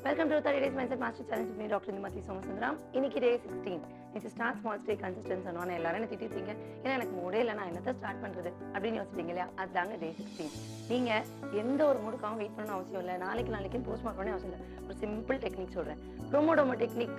Welcome to 30 Days Mindset Master Challenge with me, Dr. Nimati Somasundaram. இன்னைக்கு டே 16. It's start small, stay consistent சொன்னோன்னே எல்லாரும் என்ன திட்டிருப்பீங்க. ஏன்னா எனக்கு மூடே இல்லை, நான் என்னத்தை ஸ்டார்ட் பண்ணுறது அப்படின்னு யோசிப்பீங்க இல்லையா? அதுதாங்க டே 16. நீங்கள் எந்த ஒரு மூடுக்காகவும் வெயிட் பண்ணணும் அவசியம் இல்லை. நாளைக்கு போஸ்ட் மார்க் அவசியம் இல்லை. ஒரு சிம்பிள் டெக்னிக் சொல்கிறேன். ப்ரோமோடோமோ டெக்னிக்.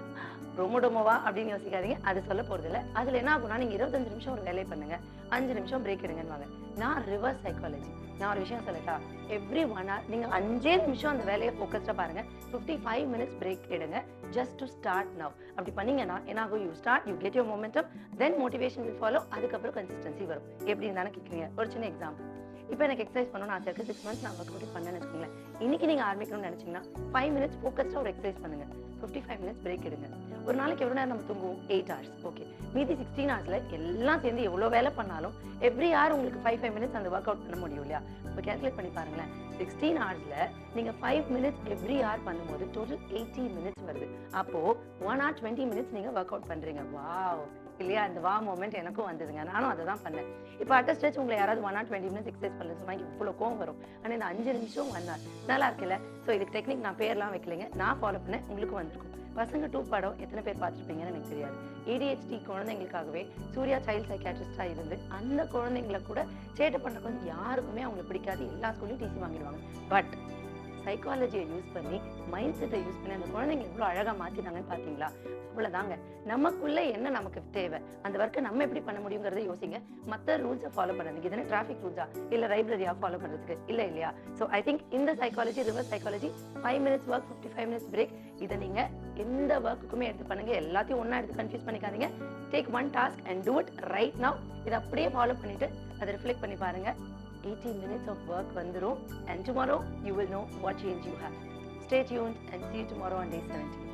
ப்ரோமோடோமோவா அப்படின்னு யோசிக்காதீங்க, அது சொல்ல போகிறது இல்லை. அதில் என்ன ஆகும்னா, நீங்கள் 25 நிமிஷம் ஒரு வேலையை பண்ணுங்க, 5 நிமிஷம் பிரேக் எடுங்கன்னு. நான் ரிவர்ஸ் சைக்காலஜி. நான் ஒரு விஷயம் சொல்லட்டா, எவ்ரி 1 hour நீங்கள் 5 நிமிஷம் அந்த வேலையை ஃபோக்கஸ்டாக பாருங்கள், 55 minutes பிரேக் எடுங்க, just to start now. அப்படி பண்ணீங்கன்னா என்னாகும், you start, you get your momentum, then motivation will follow. அதுக்கப்புறம் கன்சிஸ்டன்சி வரும். எப்படின்னு தானே கேட்குறீங்க. ஒரு சின்ன எக்ஸாம்பிள். இப்போ எனக்கு எக்ஸசைஸ் பண்ணணும்னு ஆசை இருக்குது, 6 months நான் ஒர்க் அவுட் பண்ணேன்னு வச்சுக்கோங்களேன். இன்னைக்கு நீங்கள் ஆரம்பிக்கணும்னு நினச்சிங்கன்னா 5 minutes ஃபோக்கஸ்டாக ஒரு எக்ஸசைஸ் பண்ணுங்க, 55 minutes பிரேக் எடுங்க. ஒரு நாளைக்கு எவ்வளோ நேரம் நம்ம தூங்குவோம்? 8 hours. ஓகே, மீதி 16 hours எல்லாம் சேர்ந்து எவ்வளோ வேலை பண்ணாலும் எவ்ரி ஹவர் உங்களுக்கு 5 minutes அந்த ஒர்க் அவுட் பண்ண முடியும் இல்லையா? இப்போ கேல்குலேட் பண்ணி பாருங்களேன். 16 hours நீங்கள் 5 minutes எவ்ரி ஹவர் பண்ணும்போது டோட்டல் 80 minutes வருது. அப்போது 1 hour 20 minutes நீங்கள் ஒர்க் அவுட் பண்ணுறீங்க. வாவ் இல்லையா? அந்த வா மூமெண்ட் எனக்கும் வந்ததுங்க. நானும் அதை தான் பண்ணேன். இப்போ அட் ஸ்டேஜ் உங்களை யாராவது 1 hour 20 minutes எக்ஸசைஸ் பண்ணல சொன்னால் இவ்வளோ கோவம் வரும். ஆனால் இந்த 5 நிமிஷம் 1 hour நல்லா இருக்குல்ல? ஸோ இதுக்கு டெக்னிக் நான் பேர்லாம் வைக்கலைங்க, நான் ஃபாலோ பண்ணேன், உங்களுக்கும் வந்திருக்கும். பசங்க 2 படம் எத்தனை பேர் பார்த்துருப்பீங்கன்னு எனக்கு தெரியாது. ADHD குழந்தைங்களுக்காகவே சூர்யா சைல்ட் சைக்காட்ரிஸ்டாக இருந்து அந்த குழந்தைங்களை கூட சேட்டை பண்ணுறக்கு வந்து யாருக்குமே அவங்களுக்கு பிடிக்காது, எல்லா ஸ்கூல்லையும் டிசி வாங்கிடுவாங்க. பட் சைக்காலஜியை யூஸ் பண்ணி, மைண்ட் செட்டை யூஸ் பண்ணி அந்த குழந்தைங்க எவ்வளோ அழகாக மாற்றினாங்கன்னு பார்த்தீங்களா? அவ்வளோதாங்க. நமக்குள்ளே என்ன நமக்கு தேவை, அந்த ஒர்க்கை நம்ம எப்படி பண்ண முடியுங்கிறத யோசிங்க. மற்ற ரூல்ஸை ஃபாலோ பண்ணுறதுக்கு இதனை டிராஃபிக் ரூல்ஸா இல்லை லைப்ரரியாக ஃபாலோ பண்ணுறதுக்கு இல்லை இல்லையா? ஸோ ஐ திங்க் இந்த psychology, reverse psychology, 5 minutes work, 55 minutes break, இதை நீங்கள் எந்த ஒர்க்குக்குமே எடுத்து பண்ணுங்க. எல்லாத்தையும் ஒன்றா எடுத்து கன்ஃபியூஸ் பண்ணிக்காதீங்க. Take one task and do it right now. இதை அப்படியே ஃபாலோ பண்ணிவிட்டு அதை ரிஃப்ளெக்ட் பண்ணி பாருங்கள். 80 minutes of work வந்துரும், and tomorrow you will know what change you have. Stay tuned and see you tomorrow on day 17.